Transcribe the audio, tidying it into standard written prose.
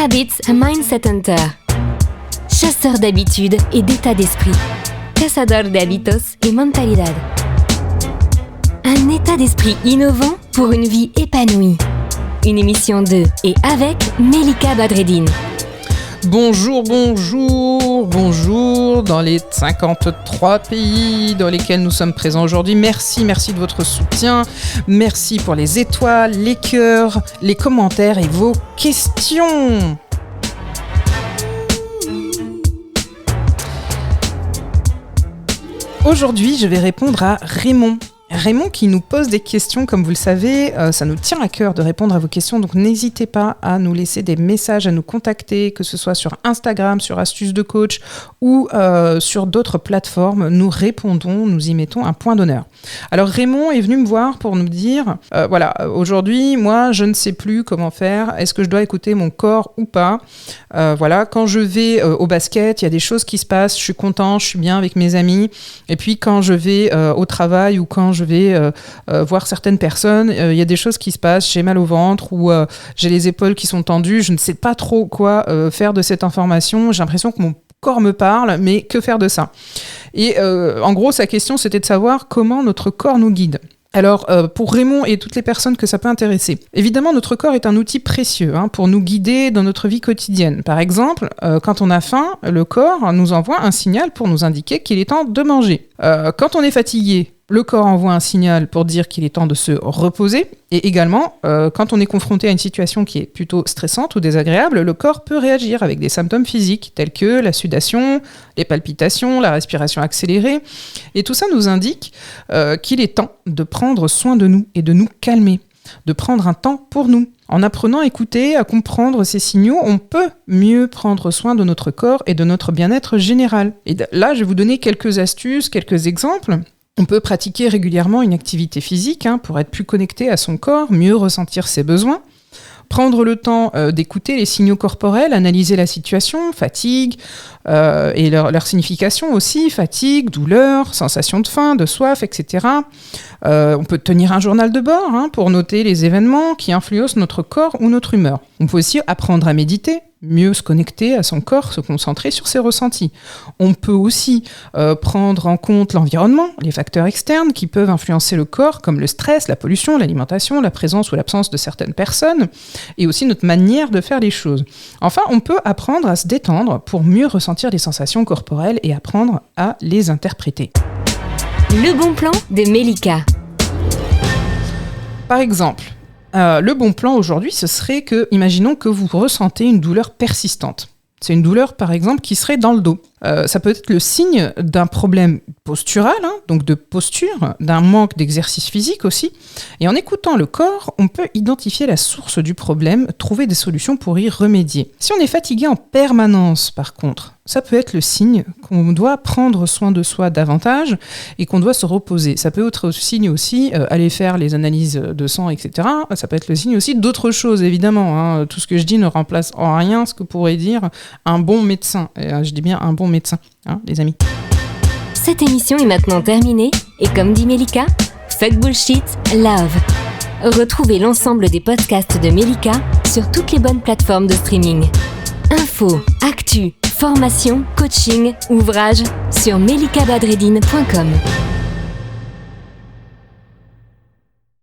Habits a Mindset Hunter. Chasseur d'habitudes et d'état d'esprit. Cazador de hábitos y mentalidad. Un état d'esprit innovant pour une vie épanouie. Une émission de et avec Melika Badreddine. Bonjour dans les 53 pays dans lesquels nous sommes présents aujourd'hui. Merci de votre soutien. Merci pour les étoiles, les cœurs, les commentaires et vos questions. Aujourd'hui, je vais répondre à Raymond. Raymond qui nous pose des questions, comme vous le savez, ça nous tient à cœur de répondre à vos questions, donc n'hésitez pas à nous laisser des messages, à nous contacter, que ce soit sur Instagram, sur Astuces de Coach ou sur d'autres plateformes. Nous répondons, nous y mettons un point d'honneur. Alors Raymond est venu me voir pour nous dire, aujourd'hui, moi je ne sais plus comment faire, est-ce que je dois écouter mon corps ou pas ? Quand je vais au basket, il y a des choses qui se passent, je suis content, je suis bien avec mes amis, et puis quand je vais au travail ou quand je vais voir certaines personnes, il y a des choses qui se passent, j'ai mal au ventre ou j'ai les épaules qui sont tendues, je ne sais pas trop quoi faire de cette information, j'ai l'impression que mon corps me parle, mais que faire de ça ? Et en gros, sa question, c'était de savoir comment notre corps nous guide. Alors, pour Raymond et toutes les personnes que ça peut intéresser, évidemment, notre corps est un outil précieux pour nous guider dans notre vie quotidienne. Par exemple, quand on a faim, le corps nous envoie un signal pour nous indiquer qu'il est temps de manger. Quand on est fatigué, le corps envoie un signal pour dire qu'il est temps de se reposer. Et également, quand on est confronté à une situation qui est plutôt stressante ou désagréable, le corps peut réagir avec des symptômes physiques tels que la sudation, les palpitations, la respiration accélérée. Et tout ça nous indique qu'il est temps de prendre soin de nous et de nous calmer, de prendre un temps pour nous. En apprenant à écouter, à comprendre ces signaux, on peut mieux prendre soin de notre corps et de notre bien-être général. Et là, je vais vous donner quelques astuces, quelques exemples. On peut pratiquer régulièrement une activité physique pour être plus connecté à son corps, mieux ressentir ses besoins. Prendre le temps d'écouter les signaux corporels, analyser la situation, fatigue et leur signification aussi, fatigue, douleur, sensation de faim, de soif, etc. On peut tenir un journal de bord pour noter les événements qui influencent notre corps ou notre humeur. On peut aussi apprendre à méditer, mieux se connecter à son corps, se concentrer sur ses ressentis. On peut aussi prendre en compte l'environnement, les facteurs externes qui peuvent influencer le corps, comme le stress, la pollution, l'alimentation, la présence ou l'absence de certaines personnes, et aussi notre manière de faire les choses. Enfin, on peut apprendre à se détendre pour mieux ressentir les sensations corporelles et apprendre à les interpréter. Le bon plan de Melika. Par exemple, le bon plan aujourd'hui, ce serait que, imaginons que vous ressentez une douleur persistante. C'est une douleur, par exemple, qui serait dans le dos. Ça peut être le signe d'un problème postural, donc de posture, d'un manque d'exercice physique aussi. Et en écoutant le corps, on peut identifier la source du problème, trouver des solutions pour y remédier. Si on est fatigué en permanence, par contre, ça peut être le signe qu'on doit prendre soin de soi davantage et qu'on doit se reposer. Ça peut être le signe aussi, aller faire les analyses de sang, etc. Ça peut être le signe aussi d'autres choses, évidemment. Tout ce que je dis ne remplace en rien ce que pourrait dire un bon médecin. Et, je dis bien un bon médecin, les amis. Cette émission est maintenant terminée et comme dit Melika, fuck bullshit, love. Retrouvez l'ensemble des podcasts de Melika sur toutes les bonnes plateformes de streaming. Infos, actu, formation, coaching, ouvrages sur melikabadreddine.com.